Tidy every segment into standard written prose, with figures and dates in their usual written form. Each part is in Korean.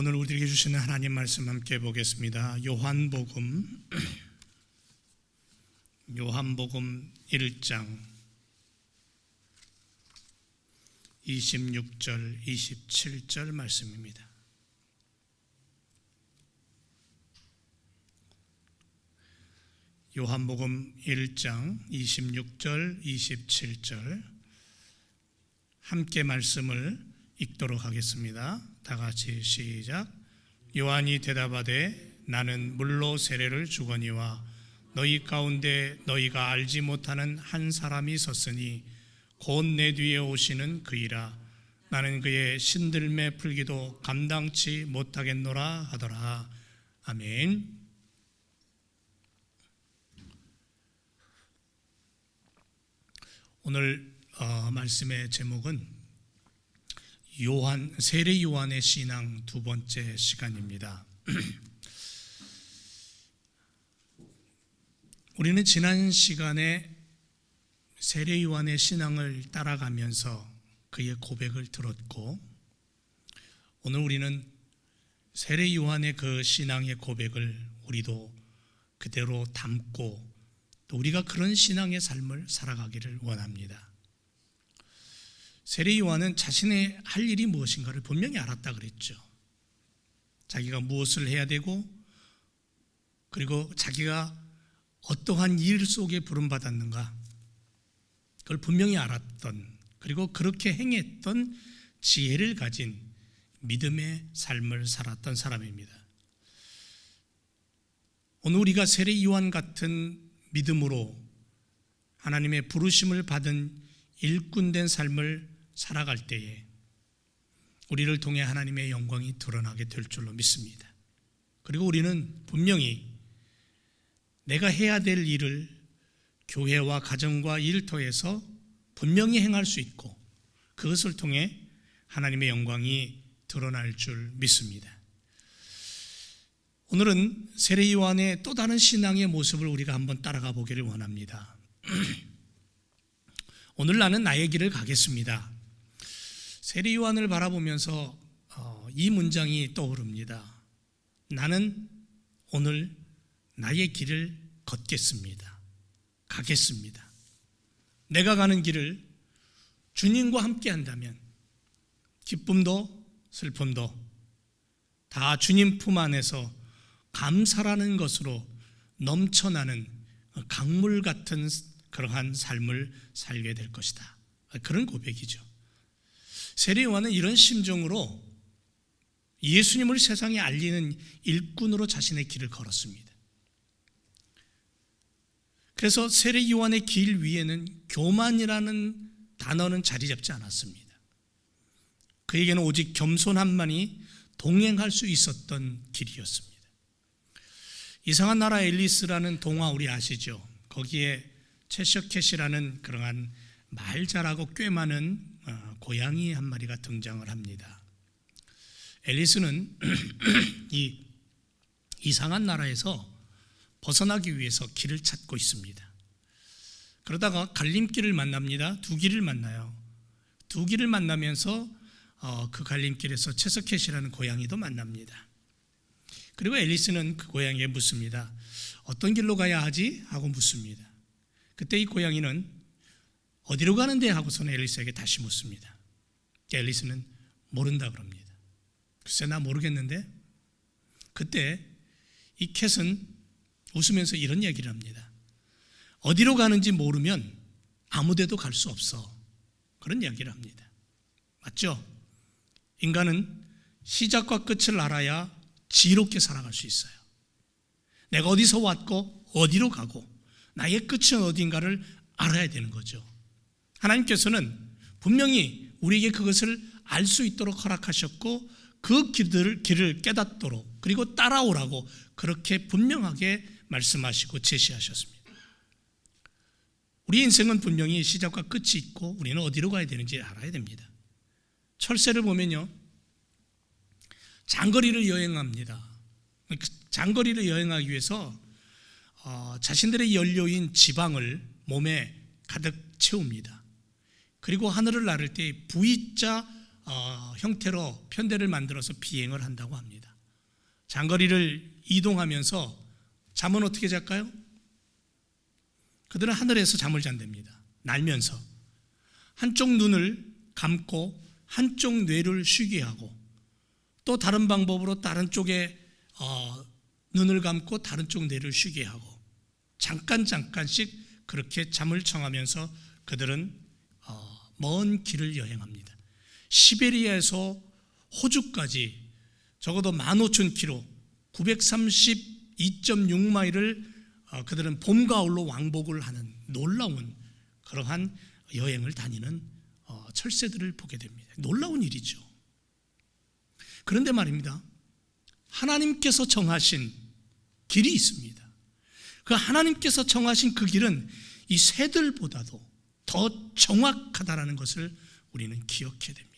오늘 우리에게 주시는 하나님 말씀 함께 보겠습니다. 요한복음 1장 26절 27절 말씀입니다. 요한복음 1장 26절 27절 함께 말씀을 읽도록 하겠습니다. 다 같이 시작. 요한이 대답하되 나는 물로 세례를 주거니와 너희 가운데 너희가 알지 못하는 한 사람이 섰으니 곧 내 뒤에 오시는 그이라. 나는 그의 신들매 풀기도 감당치 못하겠노라 하더라. 아멘. 오늘 말씀의 제목은 세례 요한의 신앙 두 번째 시간입니다. 우리는 지난 시간에 세례 요한의 신앙을 따라가면서 그의 고백을 들었고, 오늘 우리는 세례 요한의 그 신앙의 고백을 우리도 그대로 담고 또 우리가 그런 신앙의 삶을 살아가기를 원합니다. 세례 요한은 자신의 할 일이 무엇인가를 분명히 알았다 그랬죠. 자기가 무엇을 해야 되고, 그리고 자기가 어떠한 일 속에 부름받았는가, 그걸 분명히 알았던, 그리고 그렇게 행했던 지혜를 가진 믿음의 삶을 살았던 사람입니다. 오늘 우리가 세례 요한 같은 믿음으로 하나님의 부르심을 받은 일꾼된 삶을 살아갈 때에 우리를 통해 하나님의 영광이 드러나게 될 줄로 믿습니다. 그리고 우리는 분명히 내가 해야 될 일을 교회와 가정과 일터에서 분명히 행할 수 있고, 그것을 통해 하나님의 영광이 드러날 줄 믿습니다. 오늘은 세례 요한의 또 다른 신앙의 모습을 우리가 한번 따라가 보기를 원합니다. 오늘 나는 나의 길을 가겠습니다. 세례 요한을 바라보면서 이 문장이 떠오릅니다. 나는 오늘 나의 길을 걷겠습니다. 가겠습니다. 내가 가는 길을 주님과 함께 한다면 기쁨도 슬픔도 다 주님 품 안에서 감사라는 것으로 넘쳐나는 강물 같은 그러한 삶을 살게 될 것이다. 그런 고백이죠. 세례 요한은 이런 심정으로 예수님을 세상에 알리는 일꾼으로 자신의 길을 걸었습니다. 그래서 세례 요한의 길 위에는 교만이라는 단어는 자리 잡지 않았습니다. 그에게는 오직 겸손함만이 동행할 수 있었던 길이었습니다. 이상한 나라 앨리스라는 동화 우리 아시죠? 거기에 채셔캣이라는 그러한 말 잘하고 꽤 많은 고양이 한 마리가 등장을 합니다. 앨리스는 이 이상한 나라에서 벗어나기 위해서 길을 찾고 있습니다. 그러다가 갈림길을 만납니다. 두 길을 만나요. 두 길을 만나면서 그 갈림길에서 채서캣이라는 고양이도 만납니다. 그리고 앨리스는 그 고양이에 묻습니다. 어떤 길로 가야 하지? 하고 묻습니다. 그때 이 고양이는 어디로 가는데? 하고서는 앨리스에게 다시 묻습니다. 앨리스는 모른다 그럽니다. 글쎄 나 모르겠는데? 그때 이 캣은 웃으면서 이런 얘기를 합니다. 어디로 가는지 모르면 아무 데도 갈 수 없어. 그런 이야기를 합니다. 맞죠? 인간은 시작과 끝을 알아야 지혜롭게 살아갈 수 있어요. 내가 어디서 왔고 어디로 가고 나의 끝은 어딘가를 알아야 되는 거죠. 하나님께서는 분명히 우리에게 그것을 알 수 있도록 허락하셨고, 그 길을 깨닫도록, 그리고 따라오라고 그렇게 분명하게 말씀하시고 제시하셨습니다. 우리 인생은 분명히 시작과 끝이 있고 우리는 어디로 가야 되는지 알아야 됩니다. 철새를 보면요, 장거리를 여행합니다. 장거리를 여행하기 위해서 자신들의 연료인 지방을 몸에 가득 채웁니다. 그리고 하늘을 나를 때 V자 형태로 편대를 만들어서 비행을 한다고 합니다. 장거리를 이동하면서 잠은 어떻게 잘까요? 그들은 하늘에서 잠을 잔답니다. 날면서 한쪽 눈을 감고 한쪽 뇌를 쉬게 하고, 또 다른 방법으로 다른 쪽에 눈을 감고 다른 쪽 뇌를 쉬게 하고, 잠깐씩 그렇게 잠을 청하면서 그들은 먼 길을 여행합니다. 시베리아에서 호주까지 적어도 15,000km, 932.6마일을 그들은 봄, 가을로 왕복을 하는 놀라운 그러한 여행을 다니는 철새들을 보게 됩니다. 놀라운 일이죠. 그런데 말입니다, 하나님께서 정하신 길이 있습니다. 그 하나님께서 정하신 그 길은 이 새들보다도 더 정확하다는 것을 우리는 기억해야 됩니다.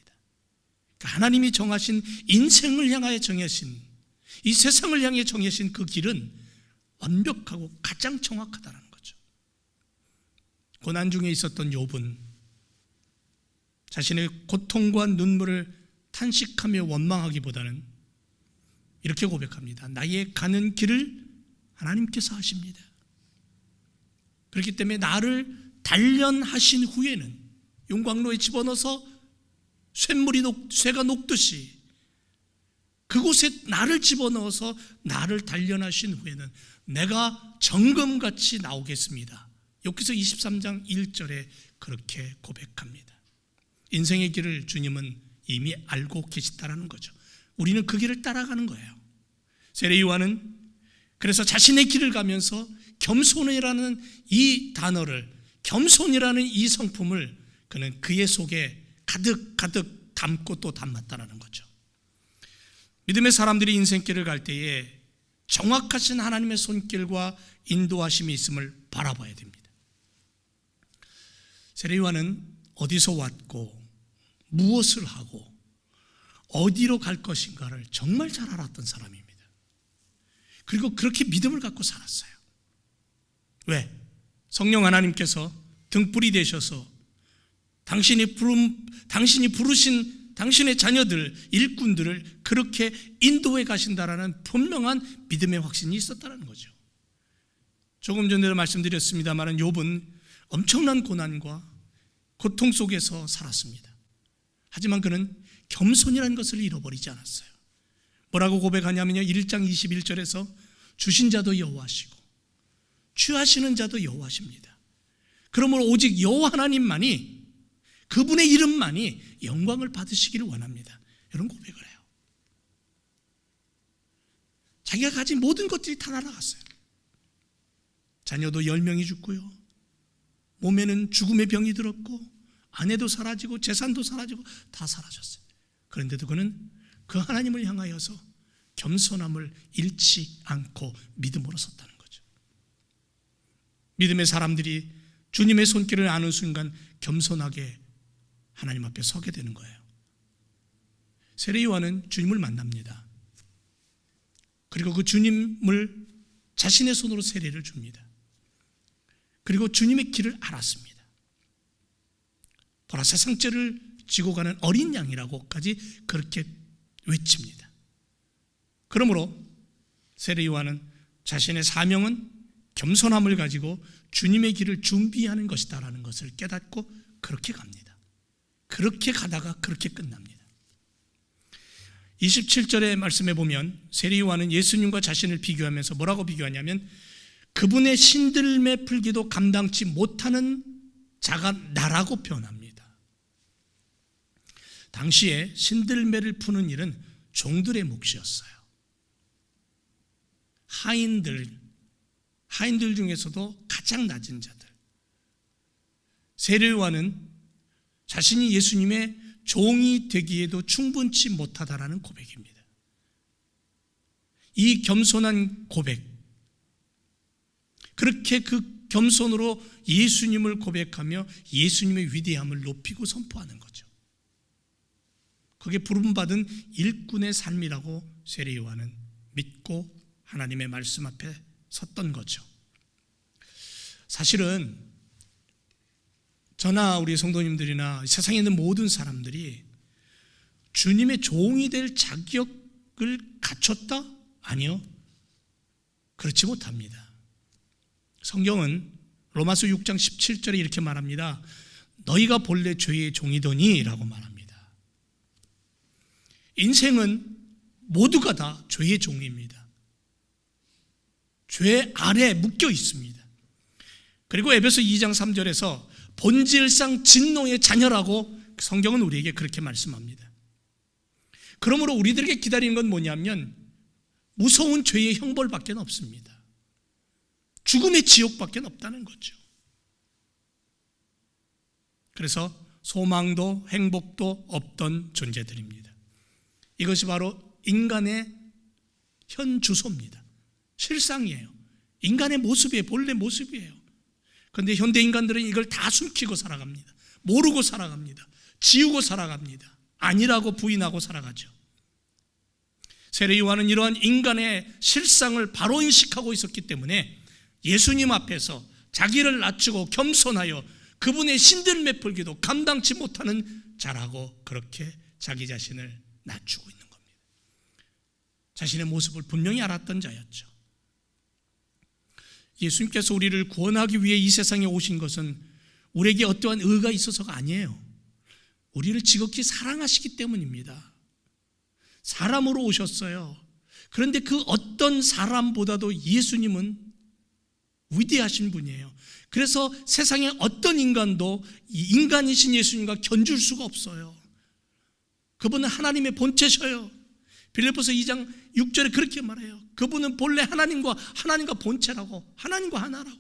그러니까 하나님이 정하신, 인생을 향하여 정하신, 이 세상을 향해 정하신 그 길은 완벽하고 가장 정확하다는 거죠. 고난 중에 있었던 욥은 자신의 고통과 눈물을 탄식하며 원망하기보다는 이렇게 고백합니다. 나의 가는 길을 하나님께서 하십니다. 그렇기 때문에 나를 단련하신 후에는 용광로에 집어넣어서 쇠가 녹듯이 그곳에 나를 집어넣어서 나를 단련하신 후에는 내가 정금같이 나오겠습니다. 욥기서 23장 1절에 그렇게 고백합니다. 인생의 길을 주님은 이미 알고 계시다라는 거죠. 우리는 그 길을 따라가는 거예요. 세례 요한은 그래서 자신의 길을 가면서 겸손이라는 이 단어를, 겸손이라는 이 성품을 그는 그의 속에 가득 담고 또 담았다는 거죠. 믿음의 사람들이 인생길을 갈 때에 정확하신 하나님의 손길과 인도하심이 있음을 바라봐야 됩니다. 세례 요한은 어디서 왔고 무엇을 하고 어디로 갈 것인가를 정말 잘 알았던 사람입니다. 그리고 그렇게 믿음을 갖고 살았어요. 왜? 성령 하나님께서 등불이 되셔서 당신이 부르신 당신의 자녀들, 일꾼들을 그렇게 인도해 가신다라는 분명한 믿음의 확신이 있었다는 거죠. 조금 전에도 말씀드렸습니다만 욥은 엄청난 고난과 고통 속에서 살았습니다. 하지만 그는 겸손이라는 것을 잃어버리지 않았어요. 뭐라고 고백하냐면요, 1장 21절에서 주신 자도 여호와시고 취하시는 자도 여호와십니다. 그러므로 오직 여호와 하나님만이, 그분의 이름만이 영광을 받으시기를 원합니다. 이런 고백을 해요. 자기가 가진 모든 것들이 다 날아갔어요. 자녀도 10명이 죽고요, 몸에는 죽음의 병이 들었고 아내도 사라지고 재산도 사라지고 다 사라졌어요. 그런데도 그는 그 하나님을 향하여서 겸손함을 잃지 않고 믿음으로 섰다는 거죠. 믿음의 사람들이 주님의 손길을 아는 순간 겸손하게 하나님 앞에 서게 되는 거예요. 세례 요한은 주님을 만납니다. 그리고 그 주님을 자신의 손으로 세례를 줍니다. 그리고 주님의 길을 알았습니다. 보라, 세상죄를 지고 가는 어린 양이라고까지 그렇게 외칩니다. 그러므로 세례 요한은 자신의 사명은 겸손함을 가지고 주님의 길을 준비하는 것이다라는 것을 깨닫고 그렇게 갑니다. 그렇게 가다가 그렇게 끝납니다. 27절의 말씀에 보면 세례 요한은 예수님과 자신을 비교하면서 뭐라고 비교하냐면, 그분의 신들매 풀기도 감당치 못하는 자가 나라고 표현합니다. 당시에 신들매를 푸는 일은 종들의 몫이었어요. 하인들 중에서도 가장 낮은 자들. 세례 요한은 자신이 예수님의 종이 되기에도 충분치 못하다라는 고백입니다. 이 겸손한 고백, 그렇게 그 겸손으로 예수님을 고백하며 예수님의 위대함을 높이고 선포하는 거죠. 그게 부름받은 일꾼의 삶이라고 세례 요한은 믿고 하나님의 말씀 앞에 섰던 거죠. 사실은 저나 우리 성도님들이나 세상에 있는 모든 사람들이 주님의 종이 될 자격을 갖췄다? 아니요. 그렇지 못합니다. 성경은 로마서 6장 17절에 이렇게 말합니다. 너희가 본래 죄의 종이더니 라고 말합니다. 인생은 모두가 다 죄의 종입니다. 죄 아래 묶여 있습니다. 그리고 에베소 2장 3절에서 본질상 진노의 자녀라고 성경은 우리에게 그렇게 말씀합니다. 그러므로 우리들에게 기다리는 건 뭐냐면 무서운 죄의 형벌밖에 없습니다. 죽음의 지옥밖에 없다는 거죠. 그래서 소망도 행복도 없던 존재들입니다. 이것이 바로 인간의 현 주소입니다. 실상이에요. 인간의 모습이에요. 본래 모습이에요. 그런데 현대 인간들은 이걸 다 숨기고 살아갑니다. 모르고 살아갑니다. 지우고 살아갑니다. 아니라고 부인하고 살아가죠. 세례 요한은 이러한 인간의 실상을 바로 인식하고 있었기 때문에 예수님 앞에서 자기를 낮추고 겸손하여 그분의 신들매풀기도 감당치 못하는 자라고 그렇게 자기 자신을 낮추고 있는 겁니다. 자신의 모습을 분명히 알았던 자였죠. 예수님께서 우리를 구원하기 위해 이 세상에 오신 것은 우리에게 어떠한 의가 있어서가 아니에요. 우리를 지극히 사랑하시기 때문입니다. 사람으로 오셨어요. 그런데 그 어떤 사람보다도 예수님은 위대하신 분이에요. 그래서 세상에 어떤 인간도 인간이신 예수님과 견줄 수가 없어요. 그분은 하나님의 본체셔요. 빌립보서 2장 6절에 그렇게 말해요. 그분은 본래 하나님과 본체라고, 하나님과 하나라고.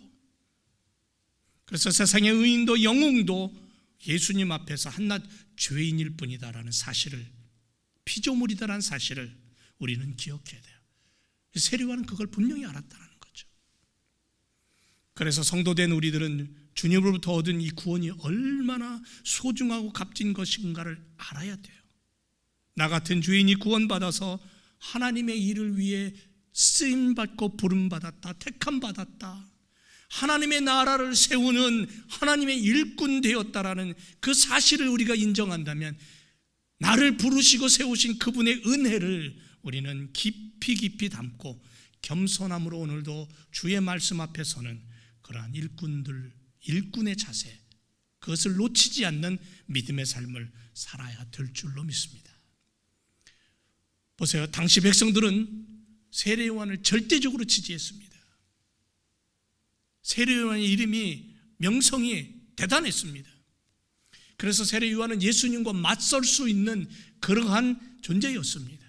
그래서 세상의 의인도 영웅도 예수님 앞에서 한낱 죄인일 뿐이다라는 사실을, 피조물이다라는 사실을 우리는 기억해야 돼요. 세례요한은 그걸 분명히 알았다는 거죠. 그래서 성도된 우리들은 주님으로부터 얻은 이 구원이 얼마나 소중하고 값진 것인가를 알아야 돼요. 나 같은 죄인이 구원받아서 하나님의 일을 위해 쓰임받고 부름받았다, 택함받았다, 하나님의 나라를 세우는 하나님의 일꾼 되었다라는 그 사실을 우리가 인정한다면 나를 부르시고 세우신 그분의 은혜를 우리는 깊이 담고 겸손함으로 오늘도 주의 말씀 앞에 서는 그러한 일꾼의 자세, 그것을 놓치지 않는 믿음의 삶을 살아야 될 줄로 믿습니다. 보세요. 당시 백성들은 세례 요한을 절대적으로 지지했습니다. 세례 요한의 이름이, 명성이 대단했습니다. 그래서 세례 요한은 예수님과 맞설 수 있는 그러한 존재였습니다.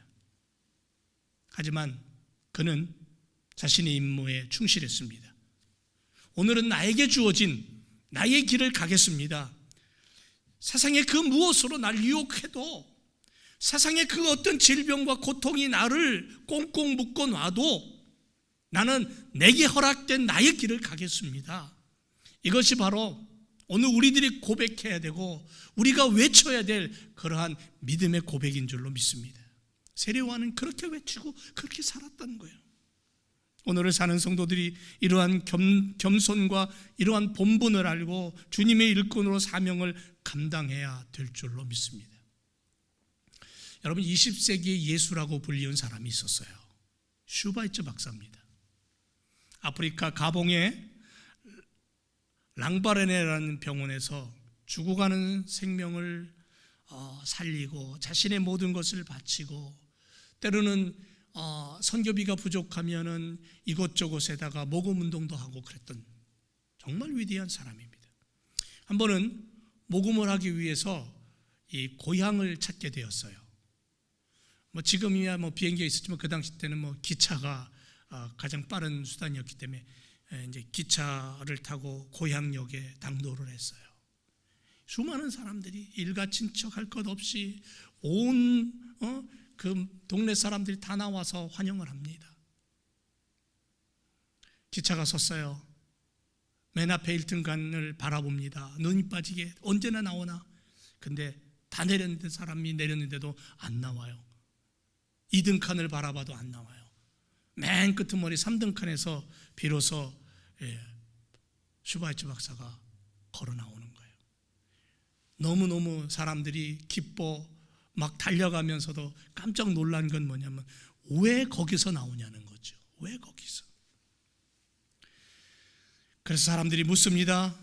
하지만 그는 자신의 임무에 충실했습니다. 오늘은 나에게 주어진 나의 길을 가겠습니다. 세상의 그 무엇으로 날 유혹해도, 세상의 그 어떤 질병과 고통이 나를 꽁꽁 묶어 놔도 나는 내게 허락된 나의 길을 가겠습니다. 이것이 바로 오늘 우리들이 고백해야 되고 우리가 외쳐야 될 그러한 믿음의 고백인 줄로 믿습니다. 세례 요한은 그렇게 외치고 그렇게 살았다는 거예요. 오늘을 사는 성도들이 이러한 겸손과 이러한 본분을 알고 주님의 일꾼으로 사명을 감당해야 될 줄로 믿습니다. 여러분, 20세기의 예수라고 불리운 사람이 있었어요. 슈바이처 박사입니다. 아프리카 가봉의 랑바레네라는 병원에서 죽어가는 생명을 살리고 자신의 모든 것을 바치고, 때로는 선교비가 부족하면은 이곳저곳에다가 모금 운동도 하고 그랬던 정말 위대한 사람입니다. 한 번은 모금을 하기 위해서 이 고향을 찾게 되었어요. 지금이야 비행기가 있었지만 그 당시 때는 기차가 가장 빠른 수단이었기 때문에 이제 기차를 타고 고향역에 당도를 했어요. 수많은 사람들이 일가 친척 할 것 없이 온 그 동네 사람들이 다 나와서 환영을 합니다. 기차가 섰어요. 맨 앞에 1등칸을 바라봅니다. 눈이 빠지게 언제나 나오나. 근데 다 내렸는데, 사람이 내렸는데도 안 나와요. 2등칸을 바라봐도 안 나와요. 맨 끄트머리 3등칸에서 비로소 슈바이처 박사가 걸어 나오는 거예요. 너무너무 사람들이 기뻐 막 달려가면서도 깜짝 놀란 건 뭐냐면 왜 거기서 나오냐는 거죠. 왜 거기서? 그래서 사람들이 묻습니다.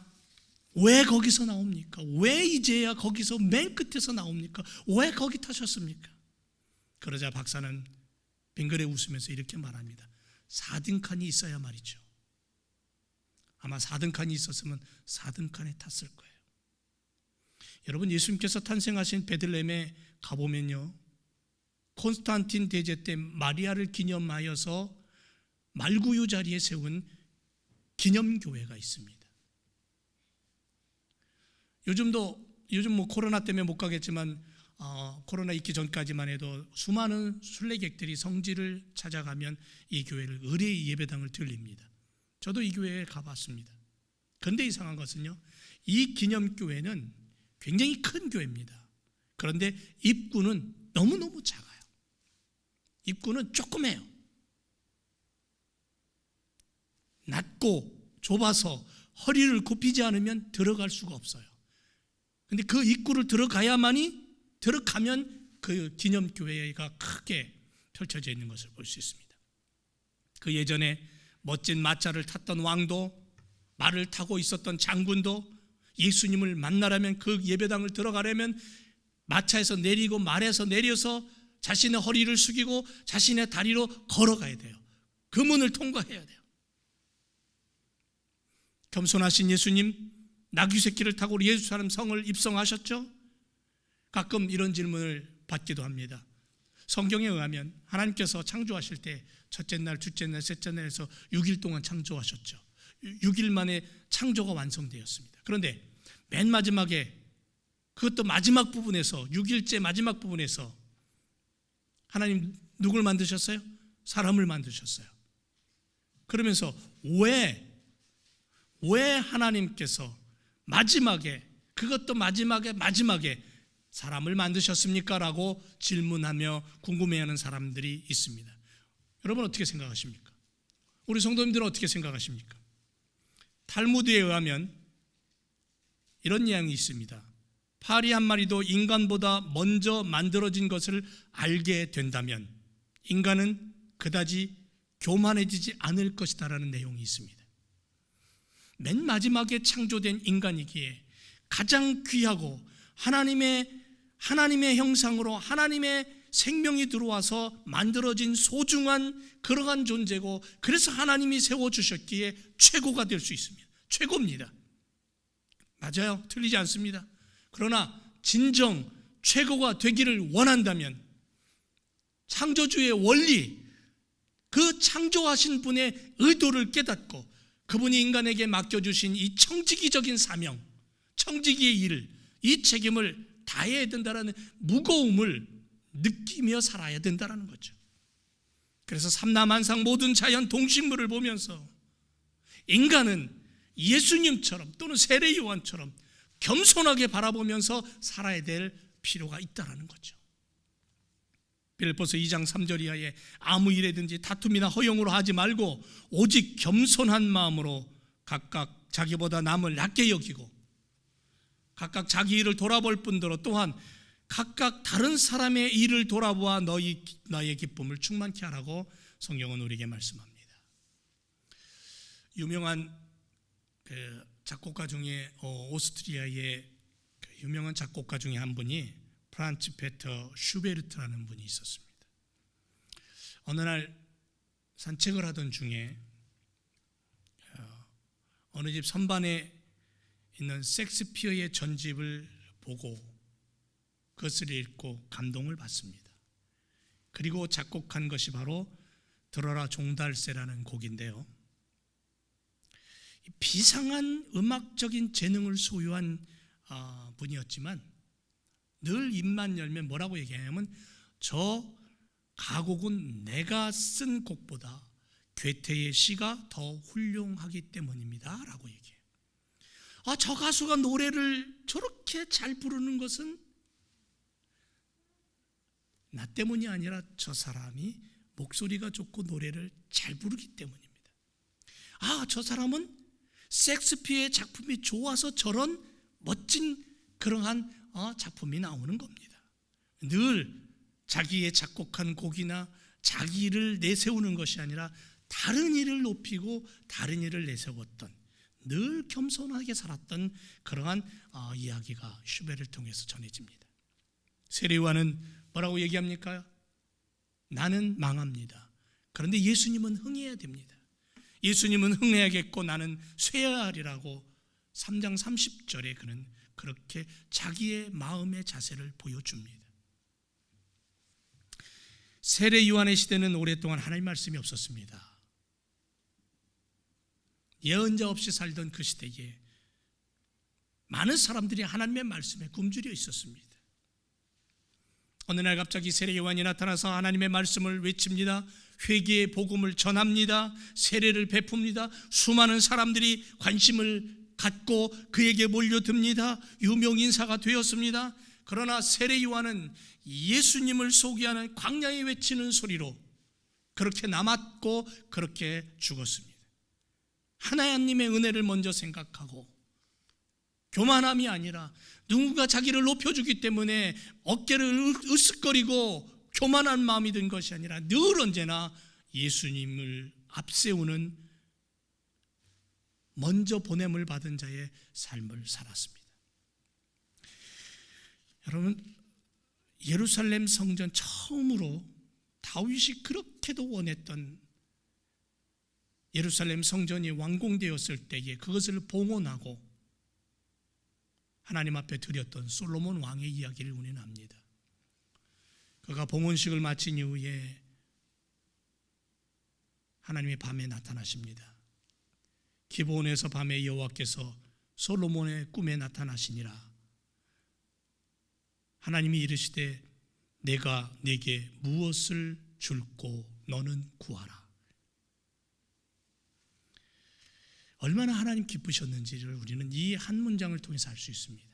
왜 거기서 나옵니까? 왜 이제야 거기서 맨 끝에서 나옵니까? 왜 거기 타셨습니까? 그러자 박사는 빙그레 웃으면서 이렇게 말합니다. 4등칸이 있어야 말이죠. 아마 4등칸이 있었으면 4등칸에 탔을 거예요. 여러분, 예수님께서 탄생하신 베들레헴에 가보면요, 콘스탄틴 대제 때 마리아를 기념하여서 말구유 자리에 세운 기념교회가 있습니다. 요즘 뭐 코로나 때문에 못 가겠지만 코로나 있기 전까지만 해도 수많은 순례객들이 성지를 찾아가면 이 교회를 의뢰 예배당을 들립니다. 저도 이 교회에 가봤습니다. 그런데 이상한 것은요, 이 기념교회는 굉장히 큰 교회입니다. 그런데 입구는 너무너무 작아요. 입구는 조그매요. 낮고 좁아서 허리를 굽히지 않으면 들어갈 수가 없어요. 그런데 그 입구를 들어가면 그 기념교회가 크게 펼쳐져 있는 것을 볼 수 있습니다. 그 예전에 멋진 마차를 탔던 왕도, 말을 타고 있었던 장군도 예수님을 만나려면, 그 예배당을 들어가려면 마차에서 내리고 말에서 내려서 자신의 허리를 숙이고 자신의 다리로 걸어가야 돼요. 그 문을 통과해야 돼요. 겸손하신 예수님, 나귀 새끼를 타고 예루살렘 성을 입성하셨죠? 가끔 이런 질문을 받기도 합니다. 성경에 의하면 하나님께서 창조하실 때 첫째 날, 둘째 날, 셋째 날에서 6일 동안 창조하셨죠. 6일 만에 창조가 완성되었습니다. 그런데 맨 마지막에, 그것도 마지막 부분에서, 6일째 마지막 부분에서 하나님 누굴 만드셨어요? 사람을 만드셨어요. 그러면서 왜 하나님께서 마지막에, 그것도 마지막에 사람을 만드셨습니까? 라고 질문하며 궁금해하는 사람들이 있습니다. 여러분 어떻게 생각하십니까? 우리 성도님들은 어떻게 생각하십니까? 탈무드에 의하면 이런 이야기 있습니다. 파리 한 마리도 인간보다 먼저 만들어진 것을 알게 된다면 인간은 그다지 교만해지지 않을 것이다라는 내용이 있습니다. 맨 마지막에 창조된 인간이기에 가장 귀하고 하나님의 형상으로 하나님의 생명이 들어와서 만들어진 소중한 그러한 존재고, 그래서 하나님이 세워주셨기에 최고가 될 수 있습니다. 최고입니다. 맞아요. 틀리지 않습니다. 그러나 진정 최고가 되기를 원한다면 창조주의 원리, 그 창조하신 분의 의도를 깨닫고 그분이 인간에게 맡겨주신 이 청지기적인 사명, 청지기의 일을, 이 책임을 다해야 된다는 무거움을 느끼며 살아야 된다는 거죠. 그래서 삼라만상 모든 자연 동식물을 보면서 인간은 예수님처럼 또는 세례 요한처럼 겸손하게 바라보면서 살아야 될 필요가 있다는 거죠. 빌립보서 2장 3절 이하에 아무 일에든지 다툼이나 허용으로 하지 말고 오직 겸손한 마음으로 각각 자기보다 남을 낮게 여기고 각각 자기 일을 돌아볼 뿐더러 또한 각각 다른 사람의 일을 돌아보아 너의 기쁨을 충만케 하라고 성경은 우리에게 말씀합니다. 유명한 작곡가 중에 오스트리아의 유명한 작곡가 중에 한 분이 프란츠 페터 슈베르트라는 분이 있었습니다. 어느 날 산책을 하던 중에 어느 집 선반에 있는 섹스피어의 전집을 보고 그것을 읽고 감동을 받습니다. 그리고 작곡한 것이 바로 들어라 종달새라는 곡인데요, 비상한 음악적인 재능을 소유한 분이었지만 늘 입만 열면 뭐라고 얘기하냐면 저 가곡은 내가 쓴 곡보다 괴테의 시가 더 훌륭하기 때문입니다 라고 얘기해요. 저 가수가 노래를 저렇게 잘 부르는 것은 나 때문이 아니라 저 사람이 목소리가 좋고 노래를 잘 부르기 때문입니다. 저 사람은 섹스피어의 작품이 좋아서 저런 멋진 그러한 작품이 나오는 겁니다. 늘 자기의 작곡한 곡이나 자기를 내세우는 것이 아니라 다른 이를 높이고 다른 이를 내세웠던, 늘 겸손하게 살았던 그러한 이야기가 슈베를 통해서 전해집니다. 세례요한은 뭐라고 얘기합니까? 나는 망합니다. 그런데 예수님은 흥해야 됩니다. 예수님은 흥해야겠고 나는 쇠해야 하리라고 3장 30절에 그는 그렇게 자기의 마음의 자세를 보여줍니다. 세례 요한의 시대는 오랫동안 하나님 말씀이 없었습니다. 예언자 없이 살던 그 시대에 많은 사람들이 하나님의 말씀에 굶주려 있었습니다. 어느 날 갑자기 세례 요한이 나타나서 하나님의 말씀을 외칩니다. 회개의 복음을 전합니다. 세례를 베풉니다. 수많은 사람들이 관심을 갖고 그에게 몰려듭니다. 유명인사가 되었습니다. 그러나 세례 요한은 예수님을 소개하는 광야에 외치는 소리로 그렇게 남았고 그렇게 죽었습니다. 하나님의 은혜를 먼저 생각하고 교만함이 아니라 누군가 자기를 높여주기 때문에 어깨를 으쓱거리고 교만한 마음이 든 것이 아니라 늘 언제나 예수님을 앞세우는 먼저 보냄을 받은 자의 삶을 살았습니다. 여러분, 예루살렘 성전 처음으로 다윗이 그렇게도 원했던 예루살렘 성전이 완공되었을 때에 그것을 봉헌하고 하나님 앞에 드렸던 솔로몬 왕의 이야기를 우리는 압니다. 그가 봉헌식을 마친 이후에 하나님의 밤에 나타나십니다. 기브온에서 밤에 여호와께서 솔로몬의 꿈에 나타나시니라. 하나님이 이르시되 내가 네게 무엇을 줄고 너는 구하라. 얼마나 하나님 기쁘셨는지를 우리는 이 한 문장을 통해서 알 수 있습니다.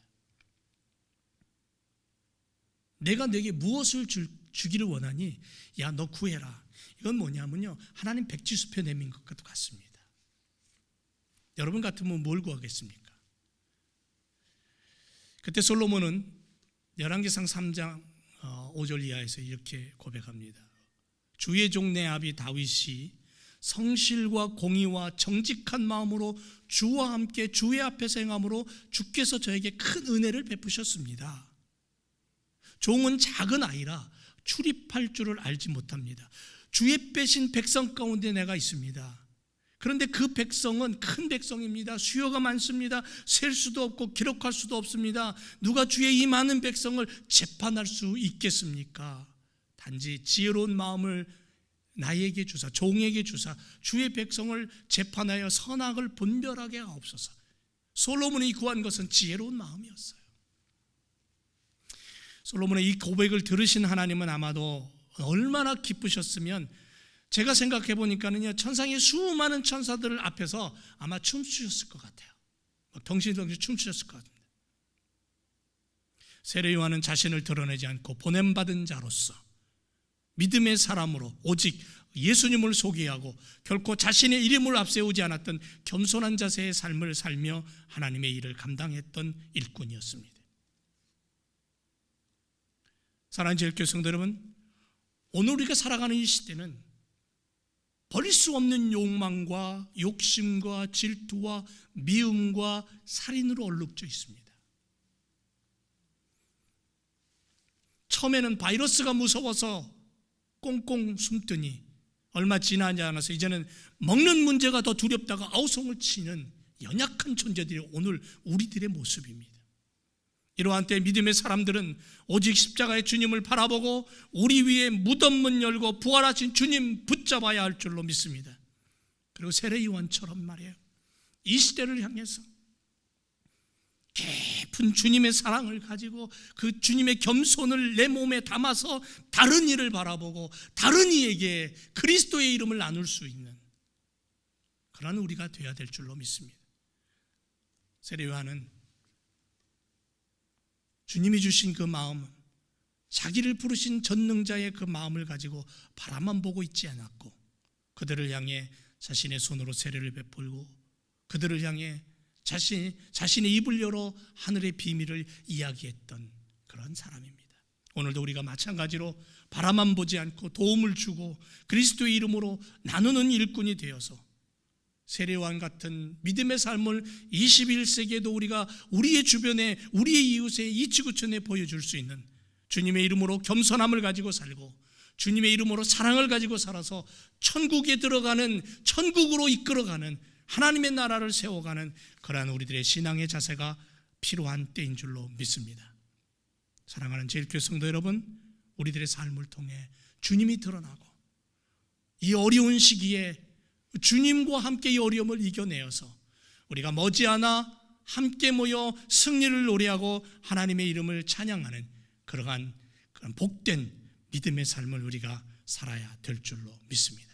내가 네게 무엇을 주기를 원하니? 야, 너 구해라. 이건 뭐냐면요, 하나님 백지수표 내민 것과 같습니다. 여러분 같으면 뭘 구하겠습니까? 그때 솔로몬은 열왕기상 3장 5절 이하에서 이렇게 고백합니다. 주의 종 내 아비 다윗이 성실과 공의와 정직한 마음으로 주와 함께 주의 앞에서 행함으로 주께서 저에게 큰 은혜를 베푸셨습니다. 종은 작은 아이라 출입할 줄을 알지 못합니다. 주의 빼신 백성 가운데 내가 있습니다. 그런데 그 백성은 큰 백성입니다. 수요가 많습니다. 셀 수도 없고 기록할 수도 없습니다. 누가 주의 이 많은 백성을 재판할 수 있겠습니까? 단지 지혜로운 마음을 나에게 주사, 종에게 주사, 주의 백성을 재판하여 선악을 분별하게 하옵소서. 솔로몬이 구한 것은 지혜로운 마음이었어요. 솔로몬의 이 고백을 들으신 하나님은 아마도 얼마나 기쁘셨으면, 제가 생각해 보니까는요, 천상의 수많은 천사들 앞에서 아마 춤추셨을 것 같아요. 덩실덩실 춤추셨을 것 같습니다. 세례 요한은 자신을 드러내지 않고 보냄받은 자로서 믿음의 사람으로 오직 예수님을 소개하고 결코 자신의 이름을 앞세우지 않았던 겸손한 자세의 삶을 살며 하나님의 일을 감당했던 일꾼이었습니다. 사랑하는 제일교회 성도 여러분, 오늘 우리가 살아가는 이 시대는 버릴 수 없는 욕망과 욕심과 질투와 미움과 살인으로 얼룩져 있습니다. 처음에는 바이러스가 무서워서 꽁꽁 숨더니 얼마 지나지 않아서 이제는 먹는 문제가 더 두렵다가 아우성을 치는 연약한 존재들이 오늘 우리들의 모습입니다. 이러한 때 믿음의 사람들은 오직 십자가의 주님을 바라보고 우리 위에 무덤문 열고 부활하신 주님 붙잡아야 할 줄로 믿습니다. 그리고 세례 요한처럼 말이에요, 이 시대를 향해서 깊은 주님의 사랑을 가지고 그 주님의 겸손을 내 몸에 담아서 다른 이를 바라보고 다른 이에게 그리스도의 이름을 나눌 수 있는 그런 우리가 되어야 될 줄로 믿습니다. 세례 요한은 주님이 주신 그 마음, 자기를 부르신 전능자의 그 마음을 가지고 바라만 보고 있지 않았고 그들을 향해 자신의 손으로 세례를 베풀고 그들을 향해 자신의 입을 열어 하늘의 비밀을 이야기했던 그런 사람입니다. 오늘도 우리가 마찬가지로 바라만 보지 않고 도움을 주고 그리스도의 이름으로 나누는 일꾼이 되어서 세례요한 같은 믿음의 삶을 21세기에도 우리가 우리의 주변에 우리의 이웃에 이치구천에 보여줄 수 있는 주님의 이름으로 겸손함을 가지고 살고 주님의 이름으로 사랑을 가지고 살아서 천국에 들어가는, 천국으로 이끌어가는 하나님의 나라를 세워가는 그러한 우리들의 신앙의 자세가 필요한 때인 줄로 믿습니다. 사랑하는 제일교회 성도 여러분, 우리들의 삶을 통해 주님이 드러나고 이 어려운 시기에 주님과 함께 이 어려움을 이겨내어서 우리가 머지않아 함께 모여 승리를 노래하고 하나님의 이름을 찬양하는 그러한 복된 믿음의 삶을 우리가 살아야 될 줄로 믿습니다.